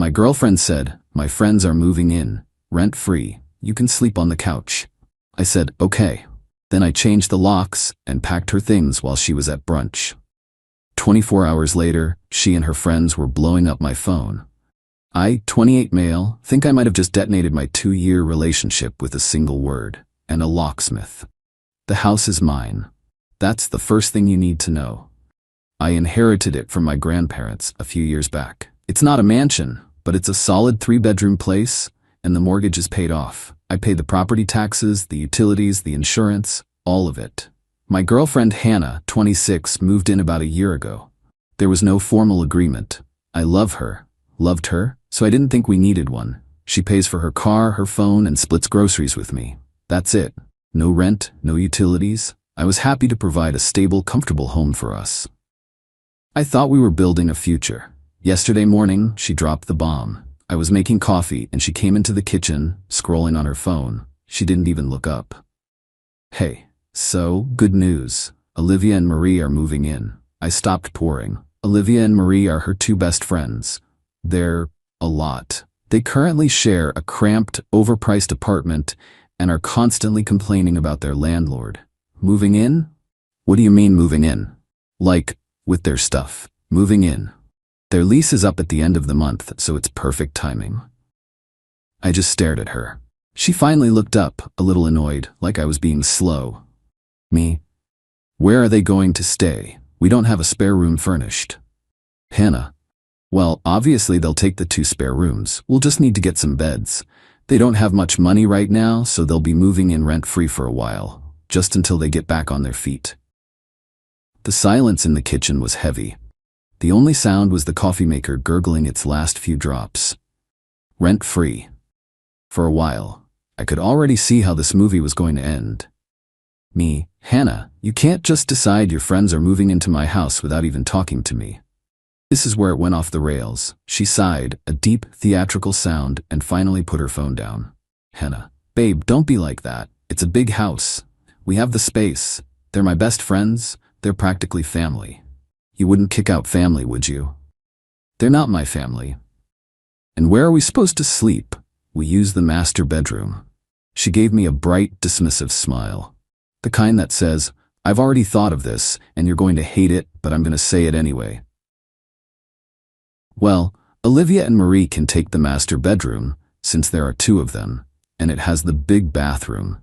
My girlfriend said, "My friends are moving in, rent-free. You can sleep on the couch." I said, "Okay." Then I changed the locks and packed her things while she was at brunch. 24 hours later, she and her friends were blowing up my phone. I, 28 male, think I might have just detonated my 2-year relationship with a single word, and a locksmith. The house is mine. That's the first thing you need to know. I inherited it from my grandparents a few years back. It's not a mansion, but it's a solid 3-bedroom place, and the mortgage is paid off. I pay the property taxes, the utilities, the insurance, all of it. My girlfriend Hannah, 26, moved in about a year ago. There was no formal agreement. I loved her, so I didn't think we needed one. She pays for her car, her phone, and splits groceries with me. That's it. No rent, no utilities. I was happy to provide a stable, comfortable home for us. I thought we were building a future. Yesterday morning, she dropped the bomb. I was making coffee and she came into the kitchen, scrolling on her phone. She didn't even look up. "Hey, so, good news. Olivia and Marie are moving in." I stopped pouring. Olivia and Marie are her 2 best friends. They're a lot. They currently share a cramped, overpriced apartment and are constantly complaining about their landlord. Moving in? What do you mean moving in? Like, with their stuff. Moving in. Their lease is up at the end of the month, so it's perfect timing. I just stared at her. She finally looked up, a little annoyed, like I was being slow. Me? "Where are they going to stay? We don't have a spare room furnished." Hannah: "Well, obviously they'll take the 2 spare rooms. We'll just need to get some beds. They don't have much money right now, so they'll be moving in rent-free for a while, just until they get back on their feet." The silence in the kitchen was heavy. The only sound was the coffee maker gurgling its last few drops. Rent-free. For a while. I could already see how this movie was going to end. Me: "Hannah, you can't just decide your friends are moving into my house without even talking to me." This is where it went off the rails. She sighed, a deep, theatrical sound, and finally put her phone down. "Hannah, babe, don't be like that. It's a big house. We have the space. They're my best friends. They're practically family. You wouldn't kick out family, would you?" "They're not my family." "And where are we supposed to sleep?" "We use the master bedroom." She gave me a bright, dismissive smile. The kind that says, "I've already thought of this, and you're going to hate it, but I'm going to say it anyway." Well, Olivia and Marie can take the master bedroom, since there are 2 of them, and it has the big bathroom.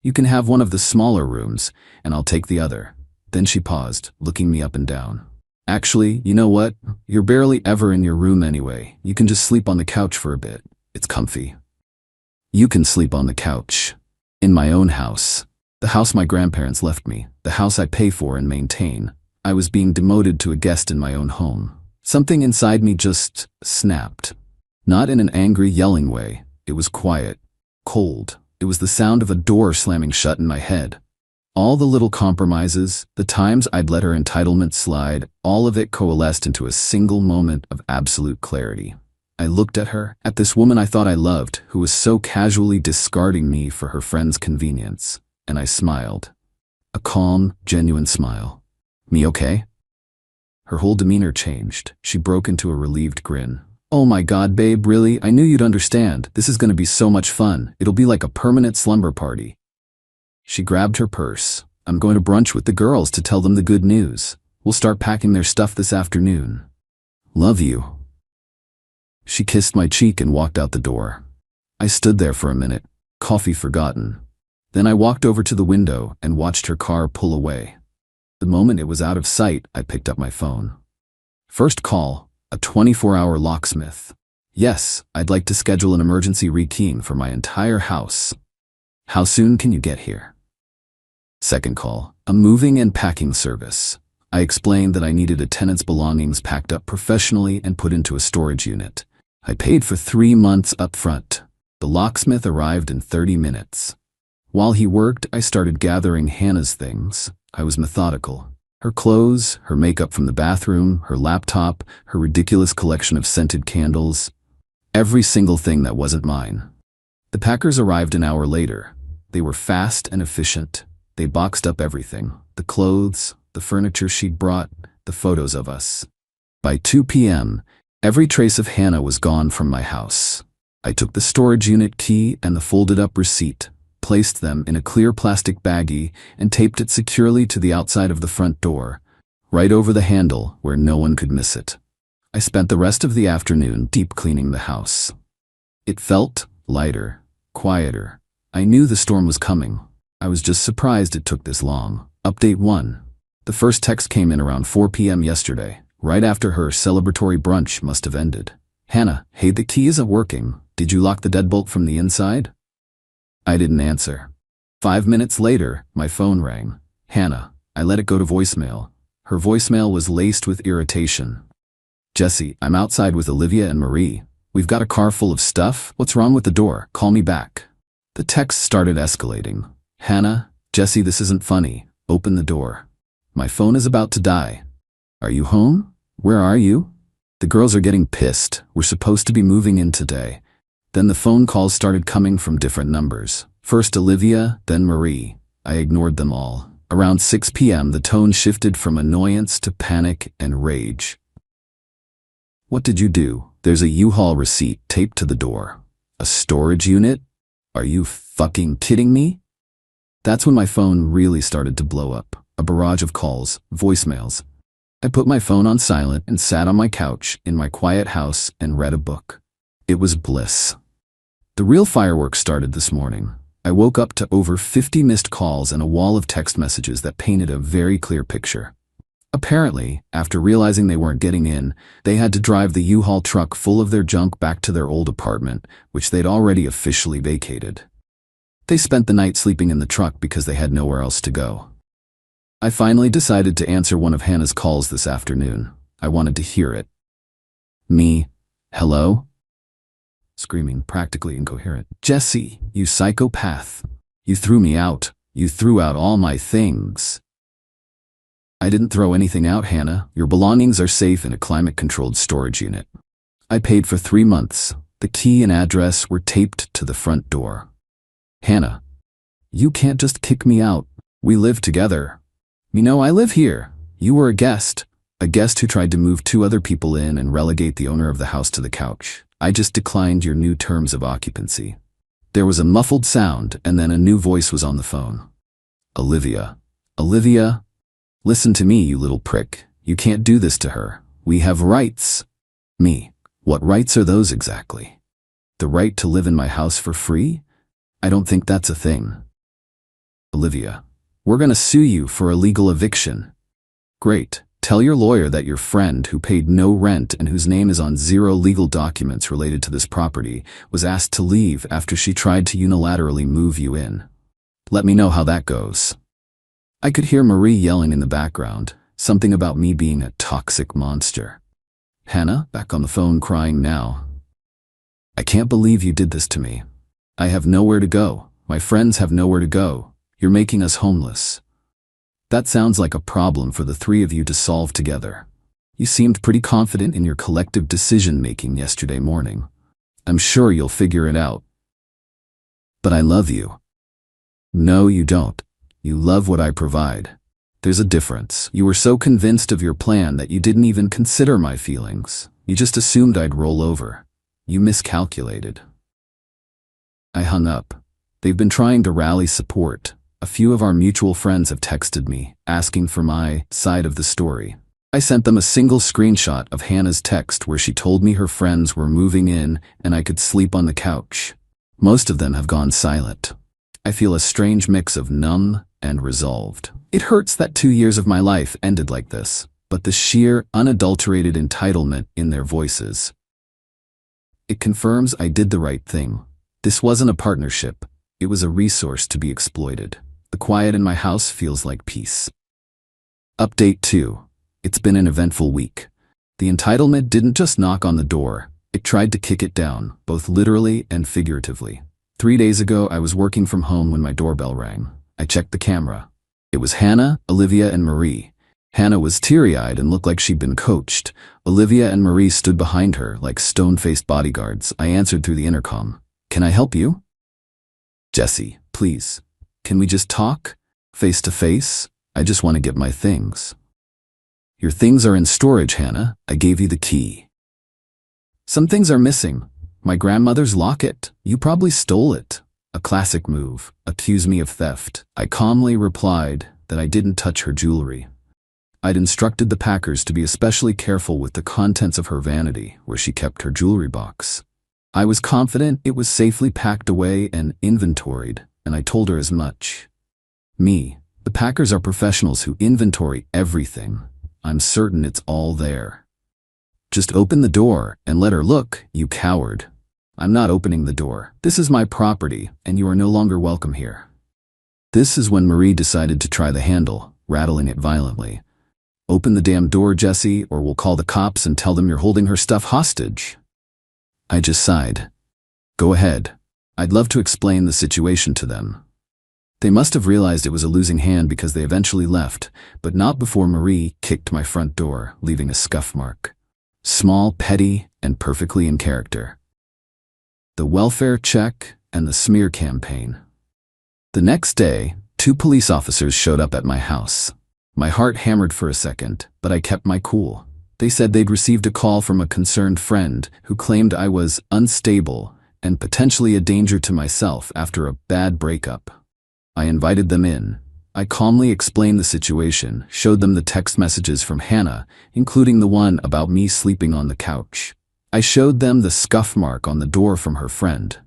You can have one of the smaller rooms, and I'll take the other. Then she paused, looking me up and down. "Actually, you know what? You're barely ever in your room anyway. You can just sleep on the couch for a bit. It's comfy." "You can sleep on the couch. In my own house. The house my grandparents left me. The house I pay for and maintain." I was being demoted to a guest in my own home. Something inside me just snapped. Not in an angry, yelling way. It was quiet. Cold. It was the sound of a door slamming shut in my head. All the little compromises, the times I'd let her entitlement slide, all of it coalesced into a single moment of absolute clarity. I looked at her, at this woman I thought I loved, who was so casually discarding me for her friend's convenience, and I smiled. A calm, genuine smile. "Me okay?" Her whole demeanor changed. She broke into a relieved grin. "Oh my God, babe, really? I knew you'd understand. This is going to be so much fun. It'll be like a permanent slumber party." She grabbed her purse. "I'm going to brunch with the girls to tell them the good news. We'll start packing their stuff this afternoon. Love you." She kissed my cheek and walked out the door. I stood there for a minute, coffee forgotten. Then I walked over to the window and watched her car pull away. The moment it was out of sight, I picked up my phone. First call, a 24-hour locksmith. "Yes, I'd like to schedule an emergency rekeying for my entire house. How soon can you get here?" Second call, a moving and packing service. I explained that I needed a tenant's belongings packed up professionally and put into a storage unit. I paid for 3 months up front. The locksmith arrived in 30 minutes. While he worked, I started gathering Hannah's things. I was methodical. Her clothes, her makeup from the bathroom, her laptop, her ridiculous collection of scented candles. Every single thing that wasn't mine. The packers arrived an hour later. They were fast and efficient. They boxed up everything. The clothes, the furniture she'd brought, the photos of us. By 2 p.m., Every trace of Hannah was gone from my house. I took the storage unit key and the folded-up receipt, placed them in a clear plastic baggie, and taped it securely to the outside of the front door, right over the handle where no one could miss it. I spent the rest of the afternoon deep cleaning the house. It felt lighter, quieter. I knew the storm was coming. I was just surprised it took this long. Update 1. The first text came in around 4 p.m. yesterday, right after her celebratory brunch must have ended. Hannah, hey, the key isn't working. Did you lock the deadbolt from the inside? I didn't answer. 5 minutes later, my phone rang. Hannah, I let it go to voicemail. Her voicemail was laced with irritation. Jesse, I'm outside with Olivia and Marie. We've got a car full of stuff. What's wrong with the door? Call me back. The text started escalating. Hannah, Jesse, this isn't funny. Open the door. My phone is about to die. Are you home? Where are you? The girls are getting pissed. We're supposed to be moving in today. Then the phone calls started coming from different numbers. First Olivia, then Marie. I ignored them all. Around 6 p.m. the tone shifted from annoyance to panic and rage. What did you do? There's a U-Haul receipt taped to the door. A storage unit? Are you fucking kidding me? That's when my phone really started to blow up. A barrage of calls, voicemails. I put my phone on silent and sat on my couch in my quiet house and read a book. It was bliss. The real fireworks started this morning. I woke up to over 50 missed calls and a wall of text messages that painted a very clear picture. Apparently, after realizing they weren't getting in, they had to drive the U-Haul truck full of their junk back to their old apartment, which they'd already officially vacated. They spent the night sleeping in the truck because they had nowhere else to go. I finally decided to answer one of Hannah's calls this afternoon. I wanted to hear it. Me, hello? Screaming, practically incoherent. Jesse, you psychopath. You threw me out. You threw out all my things. I didn't throw anything out, Hannah. Your belongings are safe in a climate-controlled storage unit. I paid for 3 months. The key and address were taped to the front door. Hannah, you can't just kick me out. We live together. You know, I live here. You were a guest who tried to move 2 other people in and relegate the owner of the house to the couch. I just declined your new terms of occupancy. There was a muffled sound, and then a new voice was on the phone. Olivia. Olivia, listen to me, you little prick. You can't do this to her. We have rights. Me. What rights are those exactly? The right to live in my house for free? I don't think that's a thing. Olivia. We're gonna sue you for illegal eviction. Great. Tell your lawyer that your friend who paid no rent and whose name is on 0 legal documents related to this property was asked to leave after she tried to unilaterally move you in. Let me know how that goes. I could hear Marie yelling in the background, something about me being a toxic monster. Hannah, back on the phone crying now. I can't believe you did this to me. I have nowhere to go. My friends have nowhere to go. You're making us homeless. That sounds like a problem for the 3 of you to solve together. You seemed pretty confident in your collective decision-making yesterday morning. I'm sure you'll figure it out. But I love you. No, you don't. You love what I provide. There's a difference. You were so convinced of your plan that you didn't even consider my feelings. You just assumed I'd roll over. You miscalculated. I hung up. They've been trying to rally support. A few of our mutual friends have texted me, asking for my side of the story. I sent them a single screenshot of Hannah's text where she told me her friends were moving in and I could sleep on the couch. Most of them have gone silent. I feel a strange mix of numb and resolved. It hurts that 2 years of my life ended like this, but the sheer, unadulterated entitlement in their voices. It confirms I did the right thing. This wasn't a partnership. It was a resource to be exploited. The quiet in my house feels like peace. Update 2. It's been an eventful week. The entitlement didn't just knock on the door. It tried to kick it down, both literally and figuratively. 3 days ago, I was working from home when my doorbell rang. I checked the camera. It was Hannah, Olivia, and Marie. Hannah was teary-eyed and looked like she'd been coached. Olivia and Marie stood behind her like stone-faced bodyguards. I answered through the intercom. Can I help you? Jesse, please. Can we just talk? Face to face? I just want to get my things. Your things are in storage, Hannah. I gave you the key. Some things are missing. My grandmother's locket. You probably stole it. A classic move. Accuse me of theft. I calmly replied that I didn't touch her jewelry. I'd instructed the packers to be especially careful with the contents of her vanity, where she kept her jewelry box. I was confident it was safely packed away and inventoried, and I told her as much. The packers are professionals who inventory everything. I'm certain it's all there. Just open the door and let her look, you coward. I'm not opening the door. This is my property, and you are no longer welcome here. This is when Marie decided to try the handle, rattling it violently. Open the damn door, Jesse, or we'll call the cops and tell them you're holding her stuff hostage. I just sighed. Go ahead. I'd love to explain the situation to them. They must have realized it was a losing hand because they eventually left, but not before Marie kicked my front door, leaving a scuff mark. Small, petty, and perfectly in character. The welfare check and the smear campaign. The next day, 2 police officers showed up at my house. My heart hammered for a second, but I kept my cool. They said they'd received a call from a concerned friend who claimed I was unstable and potentially a danger to myself after a bad breakup. I invited them in. I calmly explained the situation, showed them the text messages from Hannah, including the one about me sleeping on the couch. I showed them the scuff mark on the door from her friend.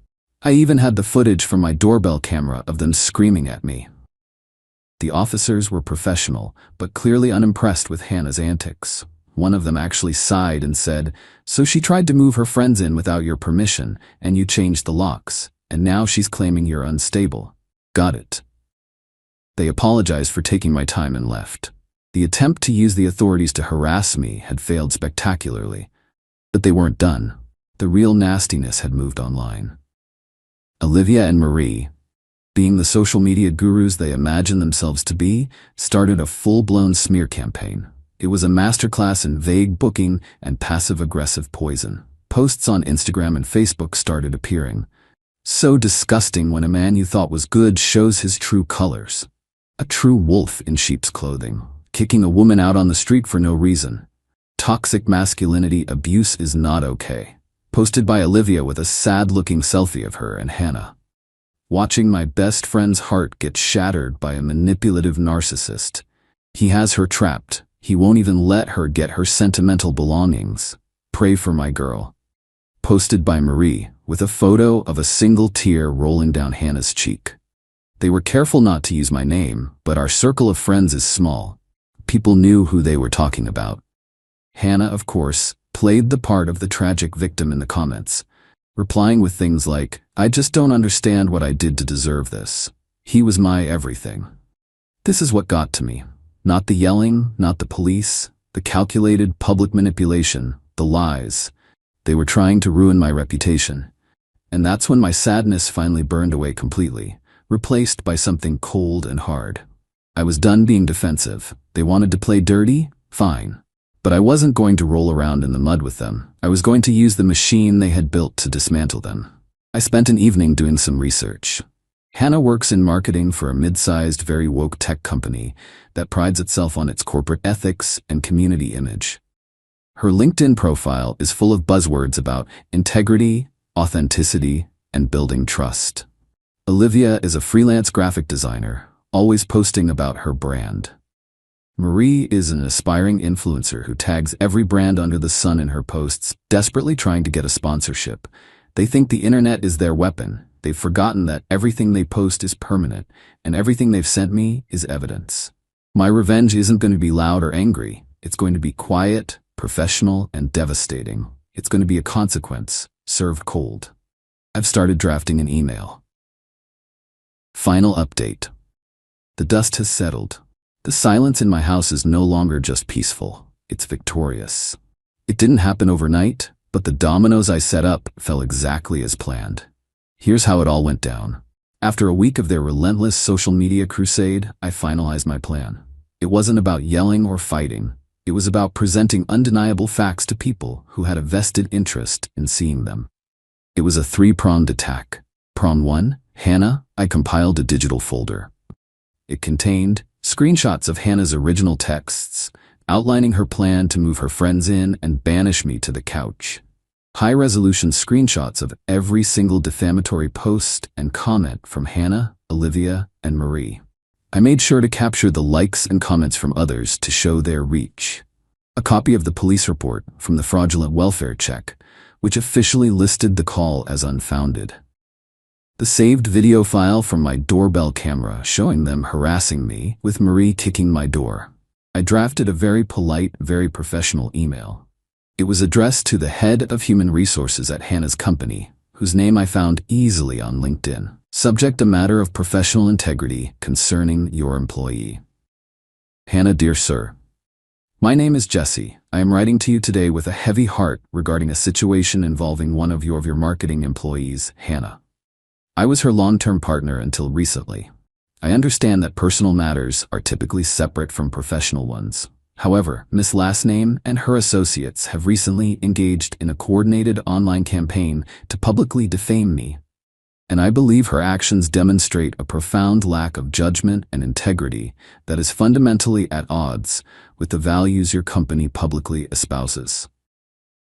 I even had the footage from my doorbell camera of them screaming at me. The officers were professional, but clearly unimpressed with Hannah's antics. One of them actually sighed and said, "So she tried to move her friends in without your permission, and you changed the locks, and now she's claiming you're unstable. Got it." They apologized for taking my time and left. The attempt to use the authorities to harass me had failed spectacularly. But they weren't done. The real nastiness had moved online. Olivia and Marie, being the social media gurus they imagined themselves to be, started a full-blown smear campaign. It was a masterclass in vague booking and passive-aggressive poison. Posts on Instagram and Facebook started appearing. So disgusting when a man you thought was good shows his true colors. A true wolf in sheep's clothing, kicking a woman out on the street for no reason. Toxic masculinity abuse is not okay. Posted by Olivia with a sad-looking selfie of her and Hannah. Watching my best friend's heart get shattered by a manipulative narcissist. He has her trapped. He won't even let her get her sentimental belongings. Pray for my girl. Posted by Marie, with a photo of a single tear rolling down Hannah's cheek. They were careful not to use my name, but our circle of friends is small. People knew who they were talking about. Hannah, of course, played the part of the tragic victim in the comments, replying with things like, "I just don't understand what I did to deserve this. He was my everything." This is what got to me. Not the yelling, not the police, the calculated public manipulation, the lies. They were trying to ruin my reputation. And that's when my sadness finally burned away completely, replaced by something cold and hard. I was done being defensive. They wanted to play dirty? Fine. But I wasn't going to roll around in the mud with them. I was going to use the machine they had built to dismantle them. I spent an evening doing some research. Hannah works in marketing for a mid-sized, very woke tech company that prides itself on its corporate ethics and community image. Her LinkedIn profile is full of buzzwords about integrity, authenticity, and building trust. Olivia is a freelance graphic designer, always posting about her brand. Marie is an aspiring influencer who tags every brand under the sun in her posts, desperately trying to get a sponsorship. They think the internet is their weapon. They've forgotten that everything they post is permanent, and everything they've sent me is evidence. My revenge isn't going to be loud or angry. It's going to be quiet, professional, and devastating. It's going to be a consequence, served cold. I've started drafting an email. Final update. The dust has settled. The silence in my house is no longer just peaceful. It's victorious. It didn't happen overnight, but the dominoes I set up fell exactly as planned. Here's how it all went down. After a week of their relentless social media crusade, I finalized my plan. It wasn't about yelling or fighting. It was about presenting undeniable facts to people who had a vested interest in seeing them. It was a 3-pronged attack. Prong 1, Hannah. I compiled a digital folder. It contained screenshots of Hannah's original texts, outlining her plan to move her friends in and banish me to the couch. High-resolution screenshots of every single defamatory post and comment from Hannah, Olivia, and Marie. I made sure to capture the likes and comments from others to show their reach. A copy of the police report from the fraudulent welfare check, which officially listed the call as unfounded. The saved video file from my doorbell camera showing them harassing me with Marie kicking my door. I drafted a very polite, very professional email. It was addressed to the head of human resources at Hannah's company, whose name I found easily on LinkedIn. Subject: a matter of professional integrity concerning your employee. Hannah, dear sir. My name is Jesse. I am writing to you today with a heavy heart regarding a situation involving one of your marketing employees, Hannah. I was her long-term partner until recently. I understand that personal matters are typically separate from professional ones. However, Miss Last Name and her associates have recently engaged in a coordinated online campaign to publicly defame me, and I believe her actions demonstrate a profound lack of judgment and integrity that is fundamentally at odds with the values your company publicly espouses.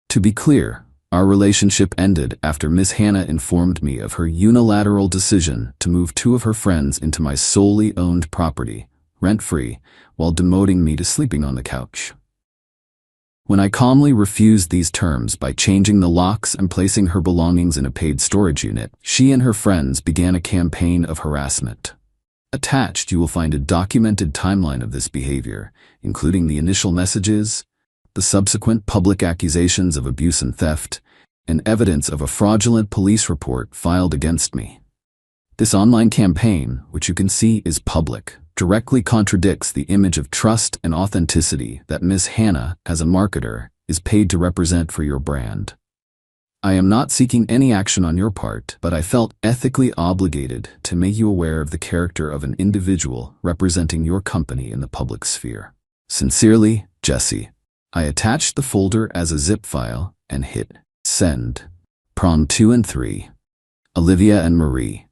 To be clear, our relationship ended after Miss Hannah informed me of her unilateral decision to move 2 of her friends into my solely owned property, rent-free, while demoting me to sleeping on the couch. When I calmly refused these terms by changing the locks and placing her belongings in a paid storage unit, she and her friends began a campaign of harassment. Attached, you will find a documented timeline of this behavior, including the initial messages, the subsequent public accusations of abuse and theft, and evidence of a fraudulent police report filed against me. This online campaign, which you can see is public, directly contradicts the image of trust and authenticity that Miss Hannah, as a marketer, is paid to represent for your brand. I am not seeking any action on your part, but I felt ethically obligated to make you aware of the character of an individual representing your company in the public sphere. Sincerely, Jesse. I attached the folder as a zip file and hit send. Prom 2 and 3. Olivia and Marie.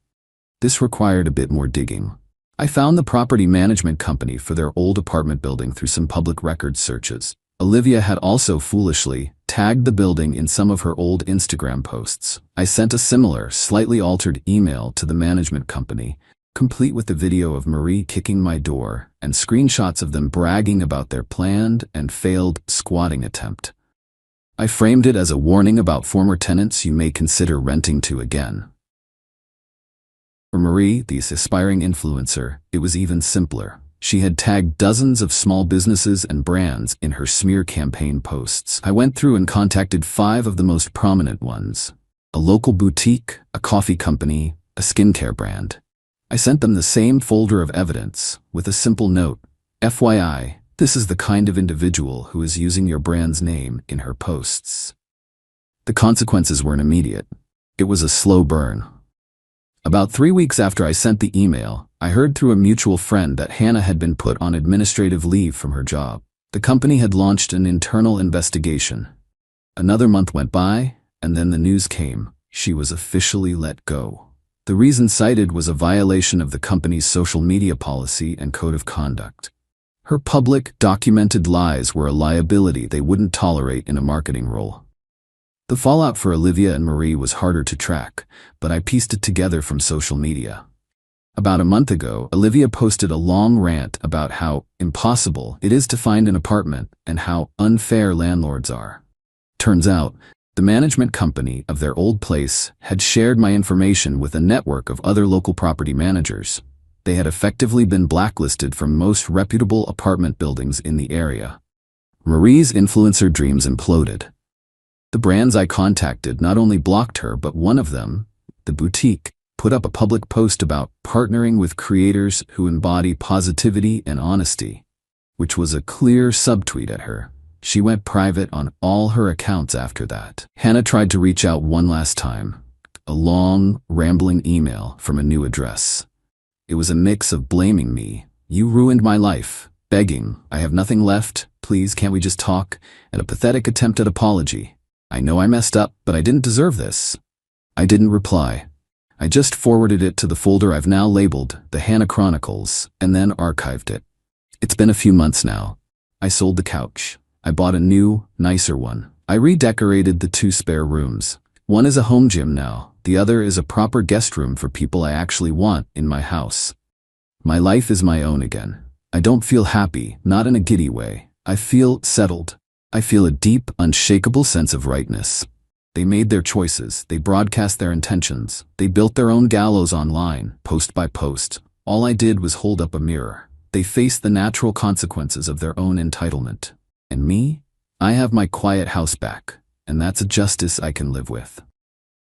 This required a bit more digging. I found the property management company for their old apartment building through some public records searches. Olivia had also foolishly tagged the building in some of her old Instagram posts. I sent a similar, slightly altered email to the management company, complete with the video of Marie kicking my door and screenshots of them bragging about their planned and failed squatting attempt. I framed it as a warning about former tenants you may consider renting to again. For Marie, the aspiring influencer, it was even simpler. She had tagged dozens of small businesses and brands in her smear campaign posts. I went through and contacted 5 of the most prominent ones: a local boutique, a coffee company, a skincare brand. I sent them the same folder of evidence with a simple note: FYI, this is the kind of individual who is using your brand's name in her posts. The consequences weren't immediate. It was a slow burn. About 3 weeks after I sent the email, I heard through a mutual friend that Hannah had been put on administrative leave from her job. The company had launched an internal investigation. Another month went by, and then the news came: she was officially let go. The reason cited was a violation of the company's social media policy and code of conduct. Her public, documented lies were a liability they wouldn't tolerate in a marketing role. The fallout for Olivia and Marie was harder to track, but I pieced it together from social media. About a month ago, Olivia posted a long rant about how impossible it is to find an apartment and how unfair landlords are. Turns out, the management company of their old place had shared my information with a network of other local property managers. They had effectively been blacklisted from most reputable apartment buildings in the area. Marie's influencer dreams imploded. The brands I contacted not only blocked her, but one of them, the boutique, put up a public post about partnering with creators who embody positivity and honesty, which was a clear subtweet at her. She went private on all her accounts after that. Hannah tried to reach out one last time, a long, rambling email from a new address. It was a mix of blaming me, "You ruined my life," begging, "I have nothing left, please can't we just talk," and a pathetic attempt at apology. "I know I messed up, but I didn't deserve this." I didn't reply. I just forwarded it to the folder I've now labeled The Hannah Chronicles, and then archived it. It's been a few months now. I sold the couch. I bought a new, nicer one, I redecorated the 2 spare rooms. One is a home gym now, the other is a proper guest room for people I actually want in my house. My life is my own again. I don't feel happy, not in a giddy way. I feel settled. I feel a deep, unshakable sense of rightness. They made their choices, they broadcast their intentions, they built their own gallows online, post by post. All I did was hold up a mirror. They faced the natural consequences of their own entitlement. And me? I have my quiet house back, and that's a justice I can live with.